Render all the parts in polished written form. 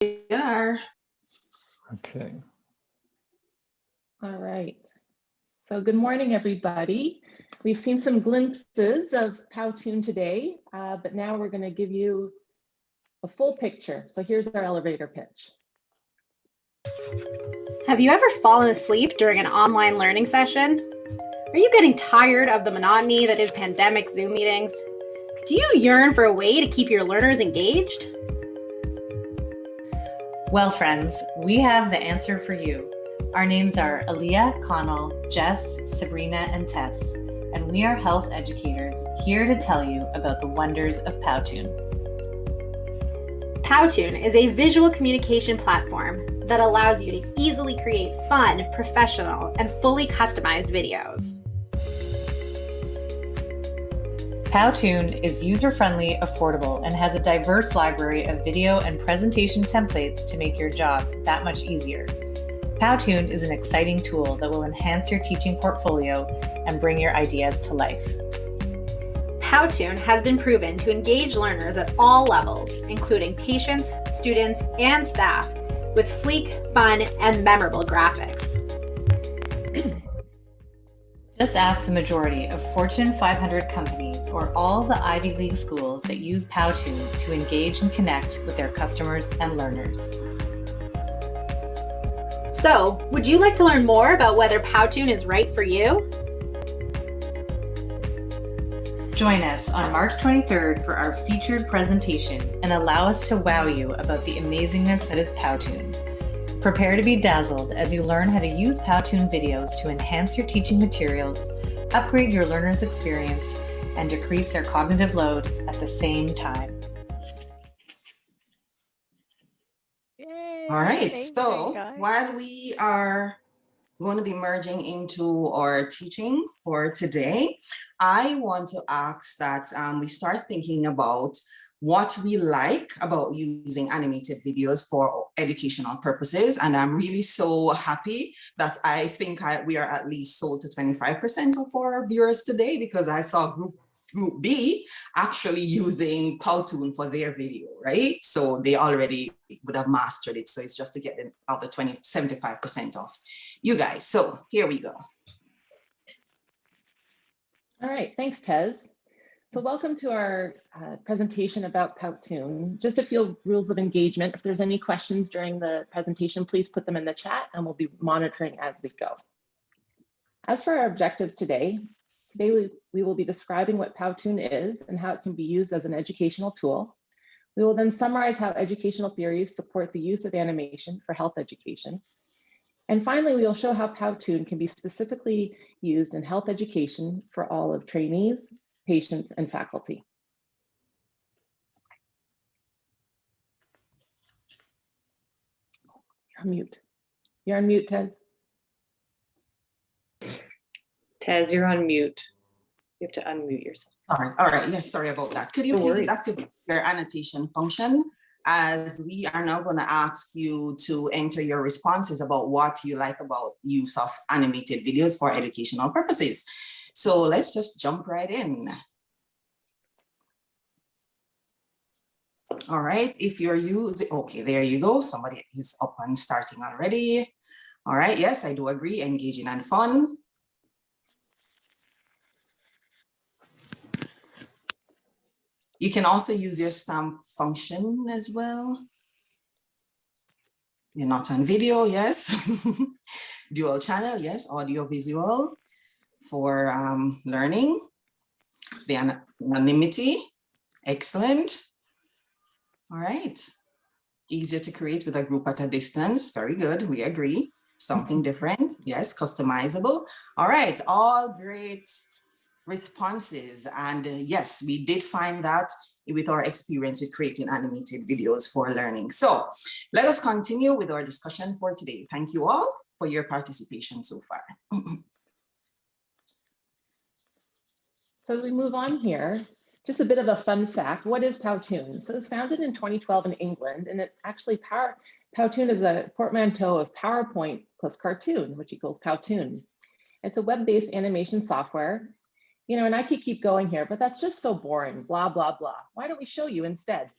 are. Okay. All right. So good morning, everybody. We've seen some glimpses of Powtoon today, but now we're going to give you a full picture. So here's our elevator pitch. Have you ever fallen asleep during an online learning session? Are you getting tired of the monotony that is pandemic Zoom meetings? Do you yearn for a way to keep your learners engaged? Well, friends, we have the answer for you. Our names are Aaliyah, Connell, Jess, Sabrina, and Tess, and we are health educators here to tell you about the wonders of Powtoon. Powtoon is a visual communication platform that allows you to easily create fun, professional, and fully customized videos. Powtoon is user-friendly, affordable, and has a diverse library of video and presentation templates to make your job that much easier. Powtoon is an exciting tool that will enhance your teaching portfolio and bring your ideas to life. Powtoon has been proven to engage learners at all levels, including patients, students, and staff, with sleek, fun, and memorable graphics. Just ask the majority of Fortune 500 companies or all the Ivy League schools that use Powtoon to engage and connect with their customers and learners. So, would you like to learn more about whether Powtoon is right for you? Join us on March 23rd for our featured presentation and allow us to wow you about the amazingness that is Powtoon. Prepare to be dazzled as you learn how to use Powtoon videos to enhance your teaching materials, upgrade your learners' experience, and decrease their cognitive load at the same time. All right, so while we are going to be merging into our teaching for today, I want to ask that we start thinking about what we like about using animated videos for educational purposes. And I'm really so happy that I think we are at least sold to 25% of our viewers today, because I saw Group B actually using Powtoon for their video, right? So they already would have mastered it. So it's just to get them out the 75% off you guys. So here we go. All right, thanks, Tez. So welcome to our presentation about Powtoon. Just a few rules of engagement. If there's any questions during the presentation, please put them in the chat and we'll be monitoring as we go. As for our objectives today we will be describing what Powtoon is and how it can be used as an educational tool. We will then summarize how educational theories support the use of animation for health education. And finally, we will show how Powtoon can be specifically used in health education for all of trainees, patients, and faculty. You're on mute. You're on mute, Tez. Tez, you're on mute. You have to unmute yourself. Sorry. All right. Yes, sorry about that. Could you please activate your annotation function, as we are now going to ask you to enter your responses about what you like about use of animated videos for educational purposes. So let's just jump right in. All right, if you're using, okay, there you go. Somebody is up and starting already. All right, yes, I do agree, engaging and fun. You can also use your stamp function as well. You're not on video, yes. Dual channel, yes, audio visual for learning. The anonymity, excellent. All right, easier to create with a group at a distance. Very good, we agree. Something different, yes, customizable. All right, all great responses. And yes, we did find that with our experience with creating animated videos for learning. So let us continue with our discussion for today. Thank you all for your participation so far. So as we move on here, just a bit of a fun fact. What is Powtoon? So it was founded in 2012 in England, and it actually Powtoon is a portmanteau of PowerPoint plus cartoon, which equals Powtoon. It's a web-based animation software. You know, and I could keep going here, but that's just so boring, blah, blah, blah. Why don't we show you instead?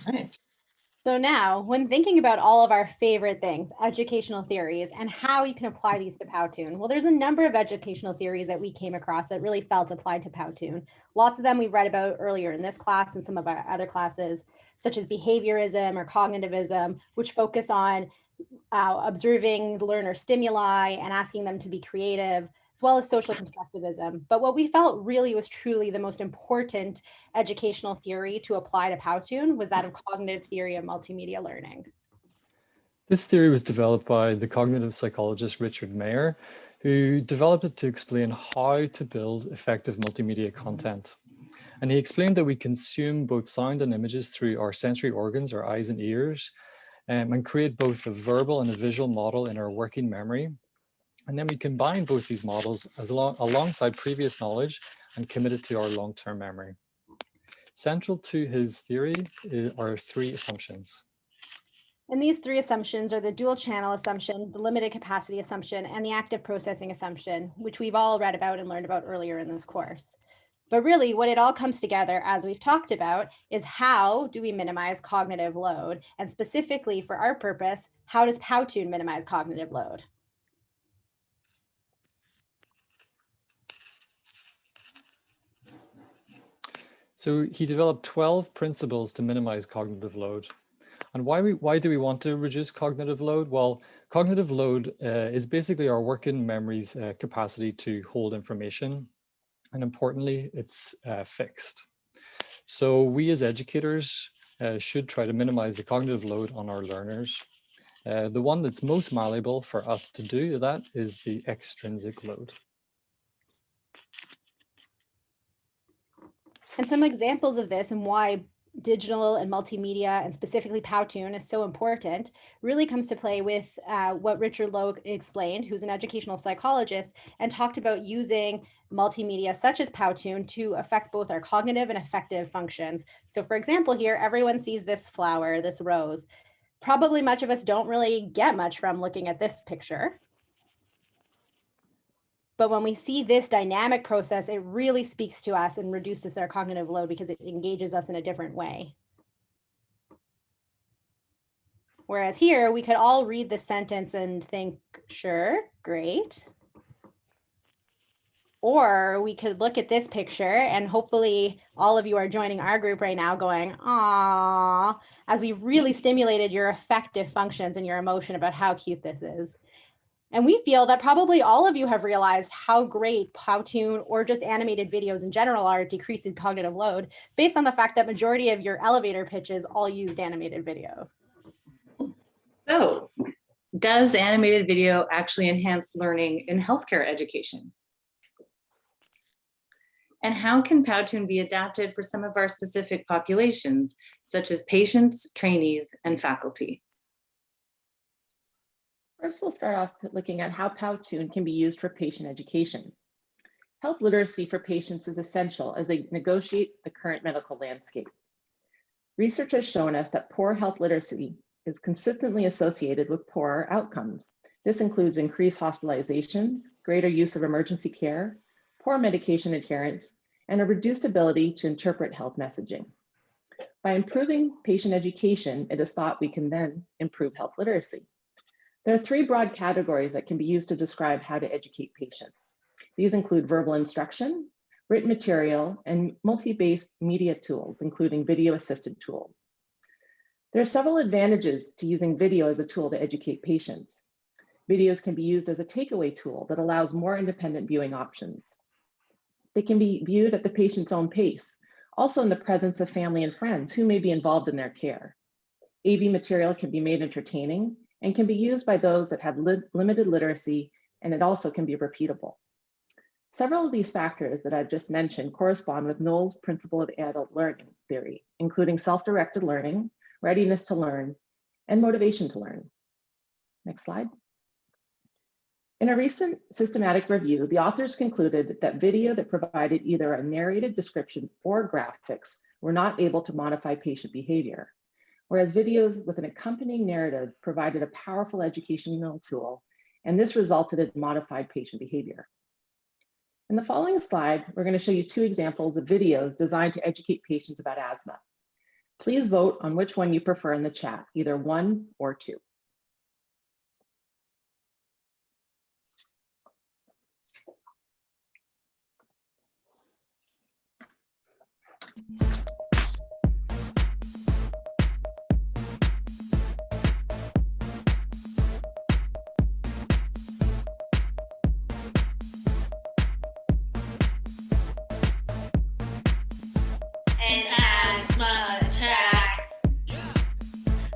Right. So now, when thinking about all of our favorite things, educational theories, and how you can apply these to Powtoon, well, there's a number of educational theories that we came across that really felt applied to Powtoon. Lots of them we've read about earlier in this class and some of our other classes, such as behaviorism or cognitivism, which focus on observing the learner stimuli and asking them to be creative, as well as social constructivism. But what we felt really was truly the most important educational theory to apply to Powtoon was that of cognitive theory of multimedia learning. This theory was developed by the cognitive psychologist Richard Mayer, who developed it to explain how to build effective multimedia content. And he explained that we consume both sound and images through our sensory organs, our eyes and ears, and create both a verbal and a visual model in our working memory. And then we combine both these models alongside previous knowledge and commit it to our long-term memory. Central to his theory are three assumptions. And these three assumptions are the dual channel assumption, the limited capacity assumption, and the active processing assumption, which we've all read about and learned about earlier in this course. But really what it all comes together, as we've talked about, is how do we minimize cognitive load? And specifically for our purpose, how does Powtoon minimize cognitive load? So he developed 12 principles to minimize cognitive load. And why do we want to reduce cognitive load? Well, cognitive load is basically our working memory's capacity to hold information. And importantly, it's fixed. So we as educators should try to minimize the cognitive load on our learners. The one that's most malleable for us to do that is the extrinsic load. And some examples of this and why digital and multimedia, and specifically Powtoon, is so important really comes to play with what Richard Lowe explained, who's an educational psychologist, and talked about using multimedia such as Powtoon to affect both our cognitive and affective functions. So for example, here, everyone sees this flower, this rose. Probably much of us don't really get much from looking at this picture. But when we see this dynamic process, it really speaks to us and reduces our cognitive load because it engages us in a different way. Whereas here, we could all read this sentence and think, sure, great. Or we could look at this picture and hopefully all of you are joining our group right now going, "Aw," as we've really stimulated your affective functions and your emotion about how cute this is. And we feel that probably all of you have realized how great Powtoon or just animated videos in general are at decreasing cognitive load based on the fact that majority of your elevator pitches all used animated video. So, does animated video actually enhance learning in healthcare education? And how can Powtoon be adapted for some of our specific populations, such as patients, trainees, and faculty? First, we'll start off looking at how Powtoon can be used for patient education. Health literacy for patients is essential as they negotiate the current medical landscape. Research has shown us that poor health literacy is consistently associated with poorer outcomes. This includes increased hospitalizations, greater use of emergency care, poor medication adherence, and a reduced ability to interpret health messaging. By improving patient education, it is thought we can then improve health literacy. There are three broad categories that can be used to describe how to educate patients. These include verbal instruction, written material, and multi-based media tools, including video-assisted tools. There are several advantages to using video as a tool to educate patients. Videos can be used as a takeaway tool that allows more independent viewing options. They can be viewed at the patient's own pace, also in the presence of family and friends who may be involved in their care. AV material can be made entertaining and can be used by those that have limited literacy, and it also can be repeatable. Several of these factors that I've just mentioned correspond with Knoll's principle of adult learning theory, including self-directed learning, readiness to learn, and motivation to learn. Next slide. In a recent systematic review, the authors concluded that video that provided either a narrated description or graphics were not able to modify patient behavior, whereas videos with an accompanying narrative provided a powerful educational tool, and this resulted in modified patient behavior. In the following slide, we're going to show you 2 examples of videos designed to educate patients about asthma. Please vote on which one you prefer in the chat, either 1 or 2. An asthma attack.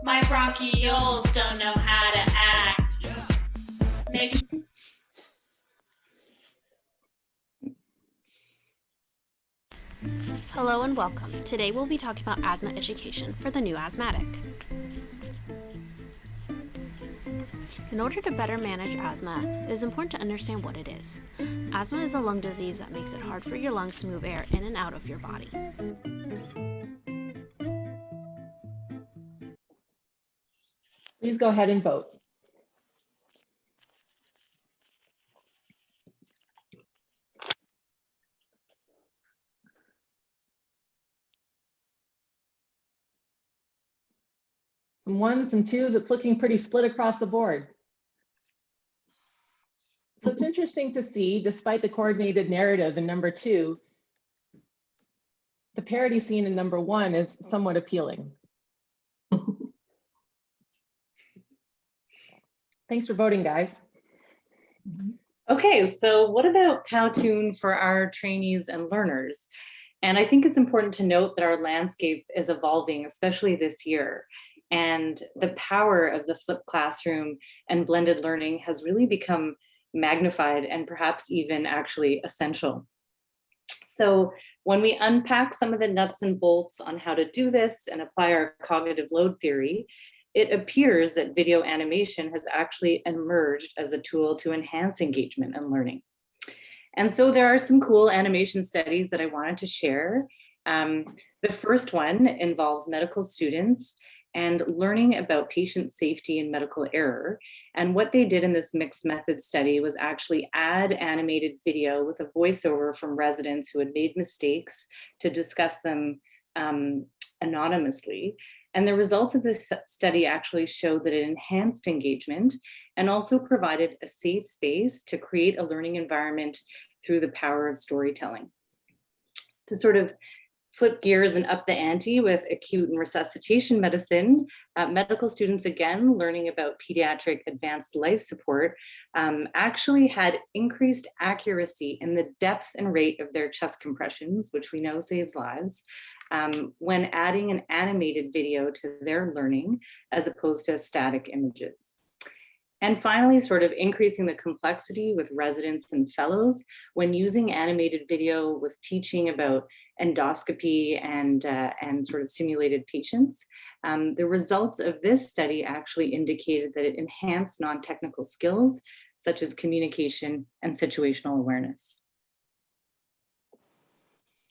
My bronchioles don't know how to act. Hello and welcome. Today we'll be talking about asthma education for the new asthmatic. In order to better manage asthma, it is important to understand what it is. Asthma is a lung disease that makes it hard for your lungs to move air in and out of your body. Please go ahead and vote. Some 1s and 2s, it's looking pretty split across the board. So it's interesting to see, despite the coordinated narrative in number 2, the parody scene in number 1 is somewhat appealing. Thanks for voting, guys. Okay, so what about Powtoon for our trainees and learners? And I think it's important to note that our landscape is evolving, especially this year. And the power of the flipped classroom and blended learning has really become magnified and perhaps even actually essential. So when we unpack some of the nuts and bolts on how to do this and apply our cognitive load theory, it appears that video animation has actually emerged as a tool to enhance engagement and learning. And so there are some cool animation studies that I wanted to share. The first one involves medical students and learning about patient safety and medical error. And what they did in this mixed method study was actually add animated video with a voiceover from residents who had made mistakes to discuss them anonymously. And the results of this study actually showed that it enhanced engagement and also provided a safe space to create a learning environment through the power of storytelling. To sort of flip gears and up the ante with acute and resuscitation medicine, medical students, again, learning about pediatric advanced life support, actually had increased accuracy in the depth and rate of their chest compressions, which we know saves lives, when adding an animated video to their learning as opposed to static images. And finally, sort of increasing the complexity with residents and fellows when using animated video with teaching about endoscopy and sort of simulated patients. The results of this study actually indicated that it enhanced non-technical skills such as communication and situational awareness.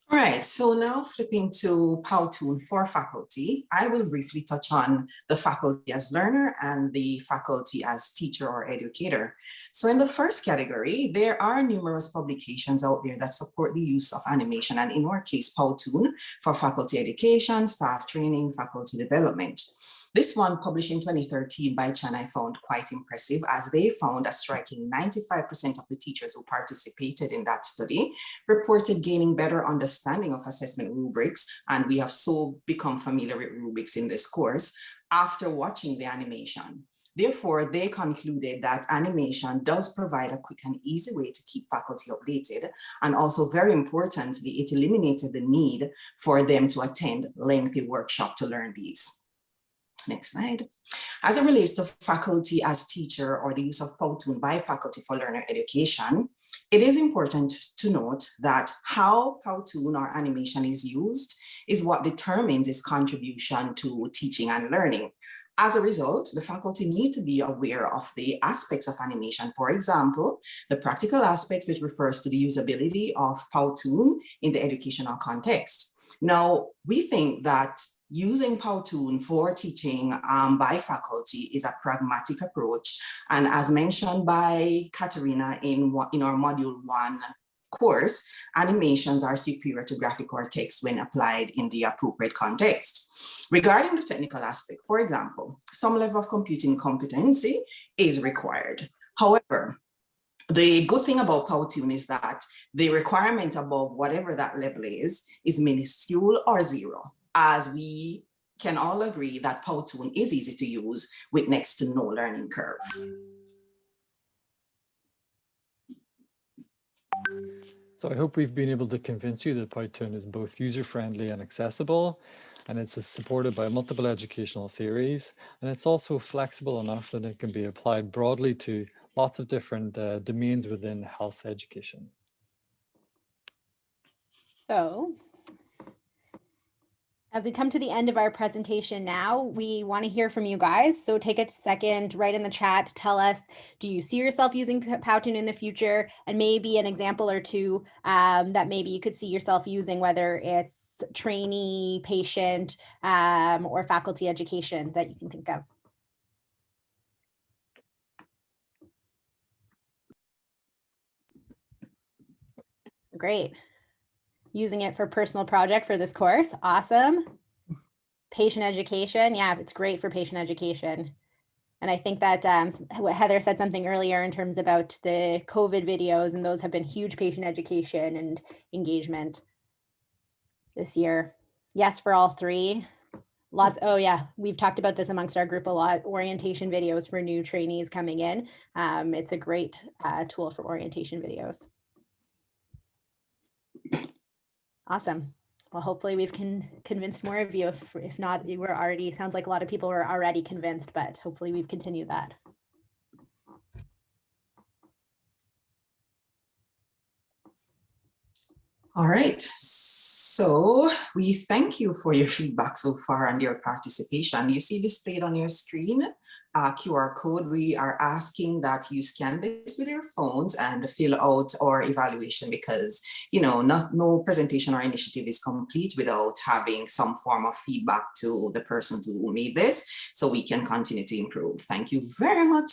All right, so now flipping to Powtoon for faculty, I will briefly touch on the faculty as learner and the faculty as teacher or educator. So in the first category, there are numerous publications out there that support the use of animation, and in our case, Powtoon for faculty education, staff training, faculty development. This one, published in 2013 by Chan, I found quite impressive, as they found a striking 95% of the teachers who participated in that study reported gaining better understanding of assessment rubrics, and we have so become familiar with rubrics in this course, after watching the animation. Therefore, they concluded that animation does provide a quick and easy way to keep faculty updated, and also, very importantly, it eliminated the need for them to attend lengthy workshops to learn these. Next slide. As it relates to faculty as teacher or the use of Powtoon by faculty for learner education, it is important to note that how Powtoon or animation is used is what determines its contribution to teaching and learning. As a result, the faculty need to be aware of the aspects of animation. For example, the practical aspects, which refers to the usability of Powtoon in the educational context. Now, we think that using Powtoon for teaching by faculty is a pragmatic approach. And as mentioned by Katerina in our Module 1 course, animations are superior to graphic or text when applied in the appropriate context. Regarding the technical aspect, for example, some level of computing competency is required. However, the good thing about Powtoon is that the requirement above whatever that level is minuscule or zero, as we can all agree that Powtoon is easy to use with next to no learning curve. So I hope we've been able to convince you that Powtoon is both user-friendly and accessible, and it's supported by multiple educational theories, and it's also flexible enough that it can be applied broadly to lots of different domains within health education. So, as we come to the end of our presentation now, we want to hear from you guys. So take a second, write in the chat, tell us, do you see yourself using Powtoon in the future? And maybe an example or two that maybe you could see yourself using, whether it's trainee, patient, or faculty education that you can think of. Great. Using it for personal project for this course. Awesome. Patient education. Yeah, it's great for patient education. And I think that Heather said something earlier in terms about the COVID videos, and those have been huge patient education and engagement this year. Yes, for all three. Lots. Oh yeah, we've talked about this amongst our group a lot. Orientation videos for new trainees coming in. It's a great tool for orientation videos. Awesome. Well, hopefully we've convinced more of you. If not, we're already, sounds like a lot of people are already convinced, but hopefully we've continued that. All right, so we thank you for your feedback so far and your participation. You see displayed on your screen QR code. We are asking that you scan this with your phones and fill out our evaluation, because no presentation or initiative is complete without having some form of feedback to the persons who made this, so we can continue to improve. Thank you very much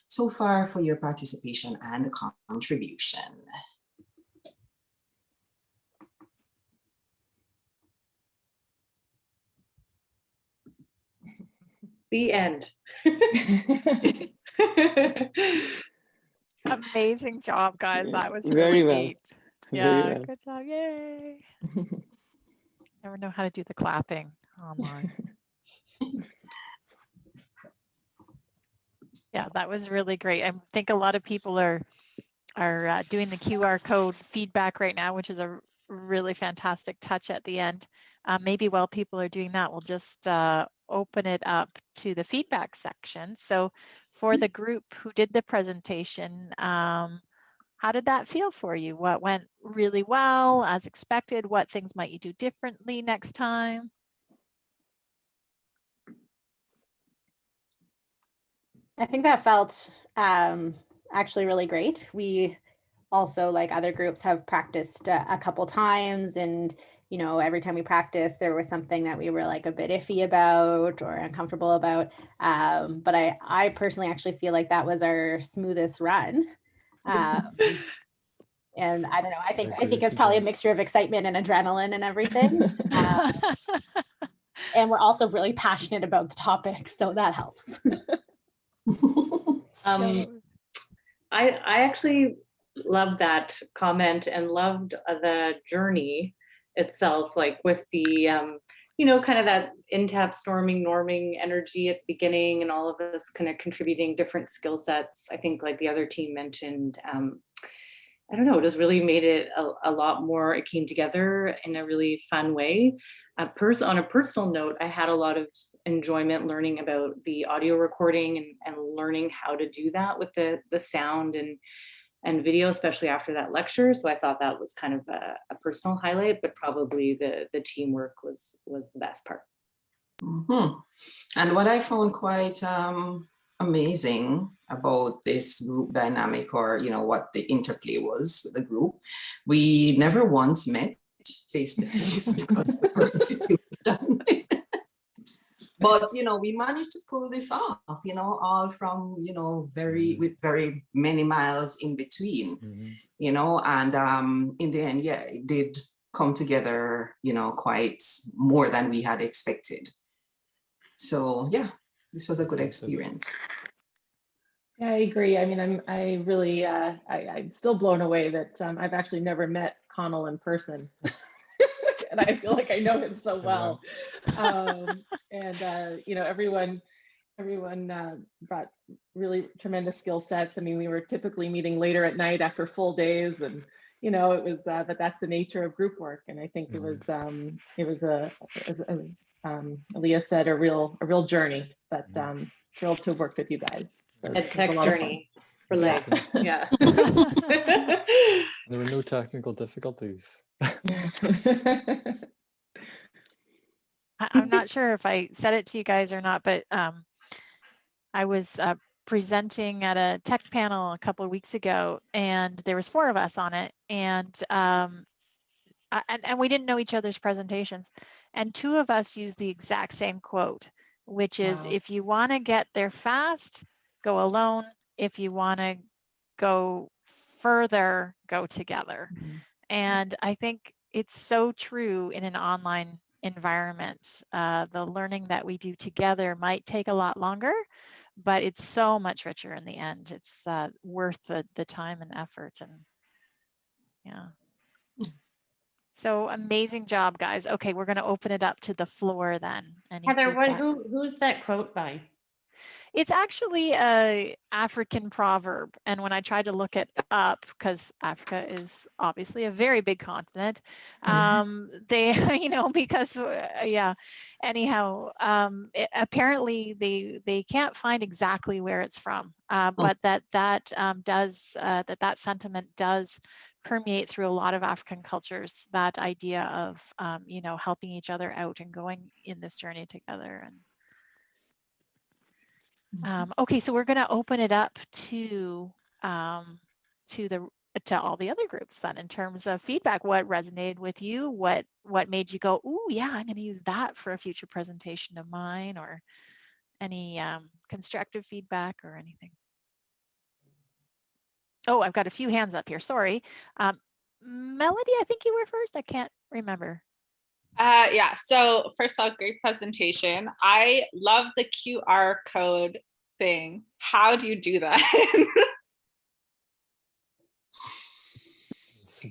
so far for your participation and contribution. The end. Amazing job, guys. That was very really well. neat. Very Yeah, well. good job. Yay. Never know how to do the clapping online. Yeah, that was really great. I think a lot of people are doing the QR code feedback right now, which is a really fantastic touch at the end. Maybe while people are doing that, we'll just open it up to the feedback section. So for the group who did the presentation, how did that feel for you? What went really well, as expected? What things might you do differently next time? I think that felt actually really great. We also, like other groups, have practiced a couple times, and every time we practiced, there was something that we were like a bit iffy about or uncomfortable about. But I personally actually feel like that was our smoothest run. And I don't know, I think it's probably a mixture of excitement and adrenaline and everything. And we're also really passionate about the topic, so that helps. I actually loved that comment and loved the journey itself, like with the, kind of that in-depth norming energy at the beginning and all of us kind of contributing different skill sets. I think like the other team mentioned, I don't know, it just really made it a lot more, it came together in a really fun way. On a personal note, I had a lot of enjoyment learning about the audio recording and learning how to do that with the sound and video, especially after that lecture. So I thought that was kind of a personal highlight, but probably the teamwork was the best part. Mm-hmm. And what I found quite amazing about this group dynamic, or what the interplay was with the group, we never once met face to face because of the current situation. But we managed to pull this off, all from with very many miles in between, and in the end, yeah, it did come together, quite more than we had expected. So yeah, this was a good experience. Yeah, I agree. I mean, I'm still blown away that I've actually never met Connell in person. And I feel like I know him so well. Everyone brought really tremendous skill sets. I mean, we were typically meeting later at night after full days, and it was, but that's the nature of group work. And I think it was as Leah said, a real journey. But thrilled to have worked with you guys. So a tech journey for life. Yeah. There were no technical difficulties. I'm not sure if I said it to you guys or not, but I was presenting at a tech panel a couple of weeks ago, and there was 4 of us on it, and we didn't know each other's presentations, and 2 of us used the exact same quote, which is, Wow. If you want to get there fast, go alone. If you want to go further, go together. Mm-hmm. And I think it's so true in an online environment. The learning that we do together might take a lot longer, but it's so much richer in the end. It's worth the time and effort. And yeah. So amazing job, guys. Okay, we're going to open it up to the floor then. Heather, who's that quote by? It's actually a African proverb. And when I tried to look it up, because Africa is obviously a very big continent, they, because, anyhow, apparently they can't find exactly where it's from, but that sentiment does permeate through a lot of African cultures, that idea of, helping each other out and going in this journey together. And okay, so we're going to open it up to all the other groups then, in terms of feedback. What resonated with you? What made you go, "Ooh, yeah, I'm going to use that for a future presentation of mine," or any constructive feedback or anything? Oh, I've got a few hands up here. Sorry, Melody, I think you were first. I can't remember. Yeah, so first off, great presentation. I love the QR code thing. How do you do that?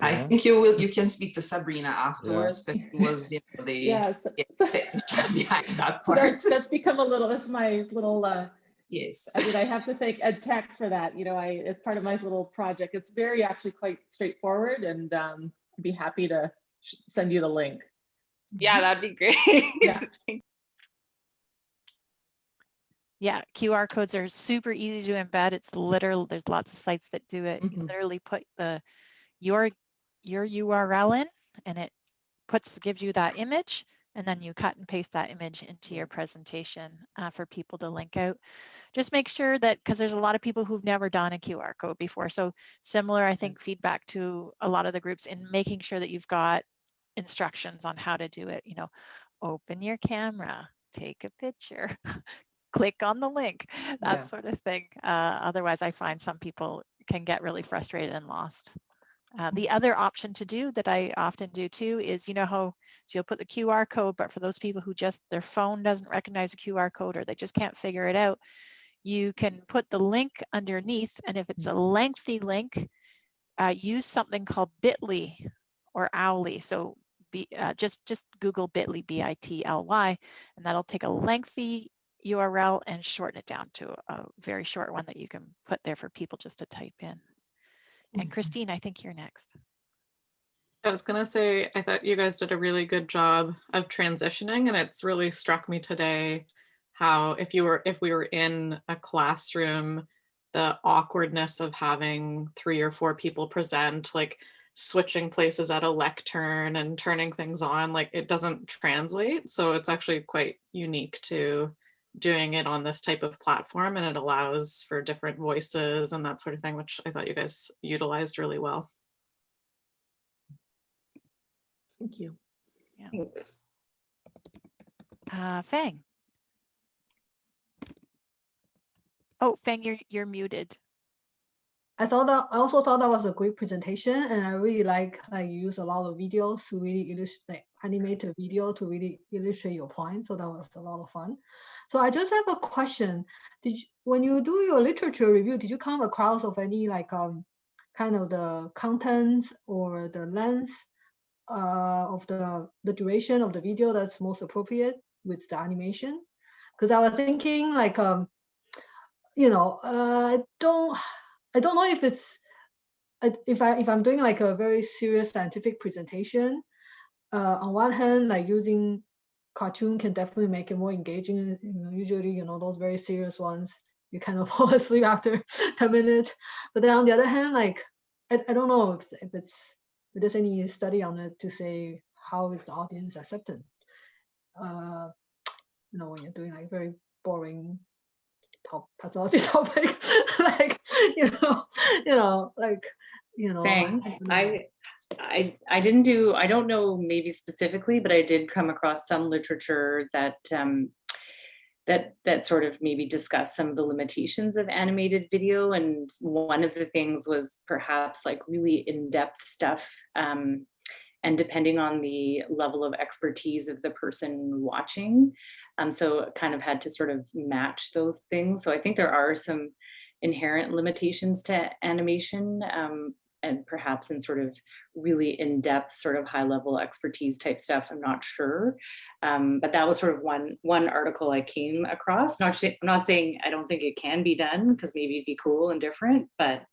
I think you can speak to Sabrina afterwards, because it was the behind that part. That's become that's my little yes. I mean, I have to thank Ed Tech for that. As part of my little project, it's actually quite straightforward, and I'd be happy to send you the link. Yeah, that'd be great. Yeah, QR codes are super easy to embed. It's literal. There's lots of sites that do it. You literally put your URL in, and it gives you that image, and then you cut and paste that image into your presentation for people to link out. Just make sure that, because there's a lot of people who've never done a QR code before. So similar, I think, feedback to a lot of the groups in making sure that you've got instructions on how to do it. Open your camera, take a picture, click on the link, that sort of thing. Otherwise, I find some people can get really frustrated and lost. The other option to do that I often do too is, you know how, so you'll put the QR code, but for those people who just, their phone doesn't recognize a QR code or they just can't figure it out, you can put the link underneath, and if it's a lengthy link, use something called Bitly or Owly. So just Google Bitly, B-I-T-L-Y, and that'll take a lengthy URL and shorten it down to a very short one that you can put there for people just to type in. And Christine, I think you're next. I was gonna say, I thought you guys did a really good job of transitioning, and it's really struck me today how if we were in a classroom, the awkwardness of having 3 or 4 people present, like switching places at a lectern and turning things on, like it doesn't translate. So it's actually quite unique to doing it on this type of platform, and it allows for different voices and that sort of thing, which I thought you guys utilized really well. Thank you. Yeah. Thanks. Fang. Oh, Fang, you're muted. I also thought that was a great presentation, and I really like you use a lot of videos to really illustrate, animate a video to really illustrate your point. So that was a lot of fun. So I just have a question. When you do your literature review, did you come across of any kind of the contents or the length of the duration of the video that's most appropriate with the animation? Because I was thinking I don't know if it's if I'm doing like a very serious scientific presentation. On one hand, like using cartoon can definitely make it more engaging. Usually, those very serious ones, you kind of fall asleep after 10 minutes. But then on the other hand, like I don't know if there's any study on it to say how is the audience acceptance. When you're doing like very boring pathology topic, like Bang. I didn't do, I don't know maybe specifically, but I did come across some literature that that sort of maybe discussed some of the limitations of animated video, and one of the things was perhaps like really in-depth stuff, and depending on the level of expertise of the person watching. So it kind of had to sort of match those things. So I think there are some inherent limitations to animation, and perhaps in sort of really in-depth, sort of high-level expertise type stuff, I'm not sure. But that was sort of one article I came across. I'm not saying I don't think it can be done, because maybe it'd be cool and different, but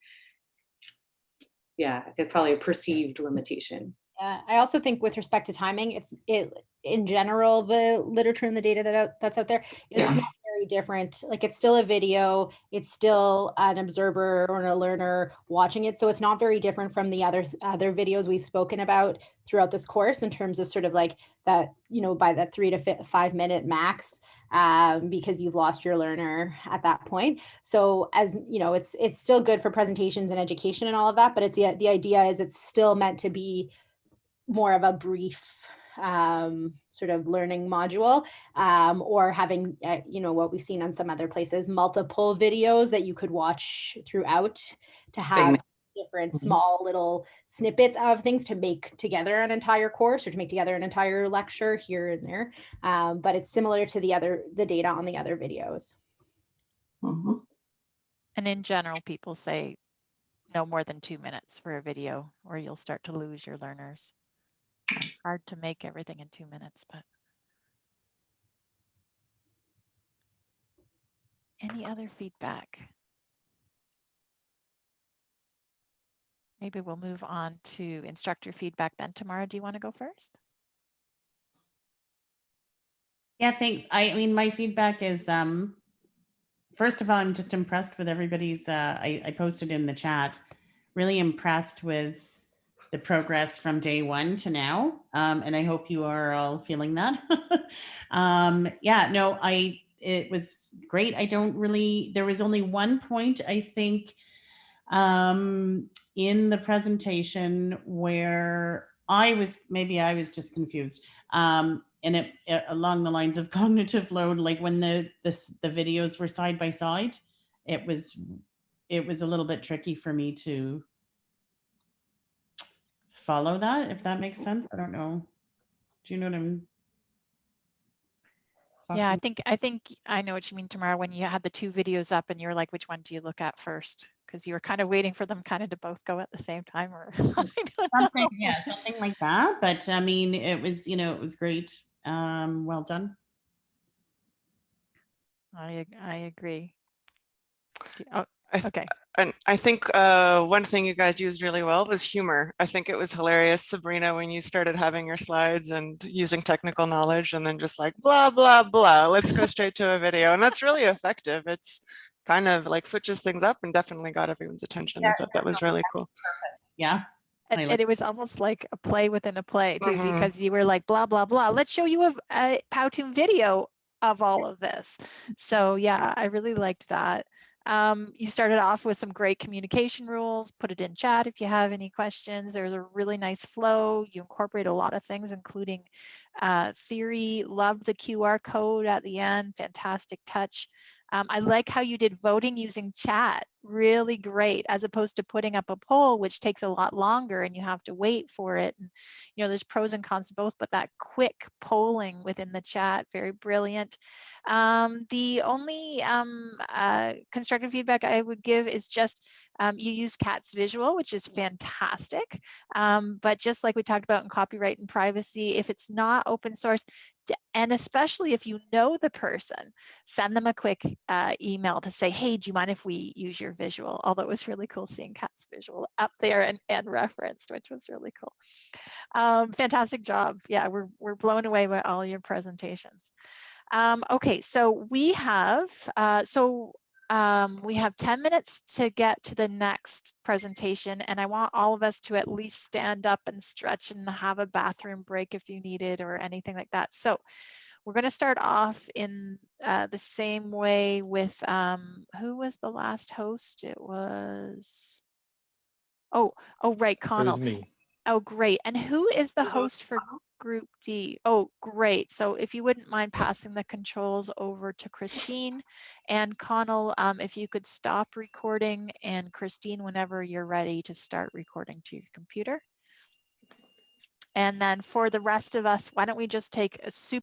yeah, I think probably a perceived limitation. I also think with respect to timing, in general, the literature and the data that's out there, it's not very different. Like it's still a video, it's still an observer or a learner watching it. So it's not very different from the other videos we've spoken about throughout this course in terms of sort of like that, by that 3 to 5 minute max, because you've lost your learner at that point. So as it's still good for presentations and education and all of that, but it's the idea is it's still meant to be more of a brief sort of learning module, or having, what we've seen on some other places, multiple videos that you could watch throughout to have different small little snippets of things to make together an entire course or to make together an entire lecture here and there. But it's similar to the data on the other videos. And in general, people say no more than 2 minutes for a video, or you'll start to lose your learners. It's hard to make everything in 2 minutes, but any other feedback? Maybe we'll move on to instructor feedback then. Tamara, do you want to go first? Yeah, thanks. I mean, my feedback is, first of all, I'm just impressed with everybody's, I posted in the chat, really impressed with the progress from day 1 to now. And I hope you are all feeling that. It was great. There was only one point, I think, in the presentation where I was just confused. And it along the lines of cognitive load, like when the videos were side by side, it was a little bit tricky for me to follow that, if that makes sense. I don't know. Do you know what I'm Yeah, talking? I think I know what you mean, Tamara, when you had the two videos up and you're like, which one do you look at first? Because you were kind of waiting for them kind of to both go at the same time, or I don't know. Something like that. But I mean, it was, it was great. Well done. I agree. Oh, okay. And I think one thing you guys used really well was humor. I think it was hilarious, Sabrina, when you started having your slides and using technical knowledge and then just like, blah, blah, blah, let's go straight to a video. And that's really effective. It's kind of like switches things up and definitely got everyone's attention. I thought that was really cool. Yeah. And it was almost like a play within a play too, Mhm. because you were like, blah, blah, blah. Let's show you a Powtoon video of all of this. So yeah, I really liked that. You started off with some great communication rules, put it in chat if you have any questions. There's a really nice flow. You incorporate a lot of things, including theory. Loved the QR code at the end, fantastic touch. I like how you did voting using chat, really great, as opposed to putting up a poll, which takes a lot longer and you have to wait for it. And, there's pros and cons to both, but that quick polling within the chat, very brilliant. The only constructive feedback I would give is just you use Kat's visual, which is fantastic. But just like we talked about in copyright and privacy, if it's not open source, and especially if you know the person, send them a quick email to say, hey, do you mind if we use your visual? Although it was really cool seeing Kat's visual up there and referenced, which was really cool. Fantastic job. Yeah, we're blown away by all your presentations. Okay, so we have 10 minutes to get to the next presentation, and I want all of us to at least stand up and stretch and have a bathroom break if you need it or anything like that. So we're going to start off in the same way with who was the last host? It was right, Connell. It was me. Oh, great. And who is the host for Group D? Oh, great. So if you wouldn't mind passing the controls over to Christine and Connell, if you could stop recording, and Christine, whenever you're ready to start recording to your computer. And then for the rest of us, why don't we just take a super